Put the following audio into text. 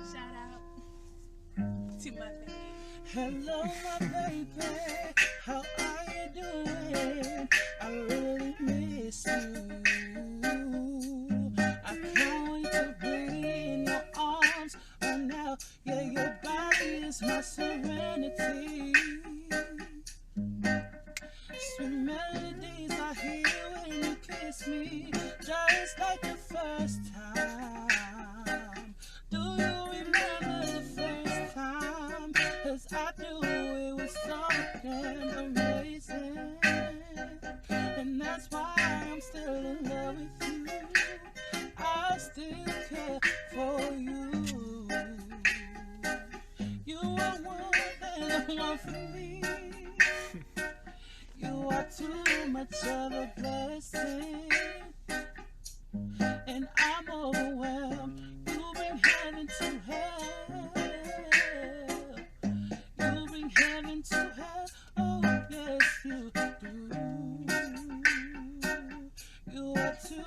Shout out to my baby. Hello, my baby. How are you doing? I really miss you. I can't wait to be in your arms right now. Yeah, your body is my serenity. Sweet melodies I hear when you kiss me, just like the first time. Do you remember the first time? 'Cause I do, it was so damn amazing. And that's why I'm still in love with you. I still care for you. You are more than one for me. You are too much of a blessing, and I'm overwhelmed. You bring heaven to hell. You bring heaven to hell. Oh, yes, you do. You are too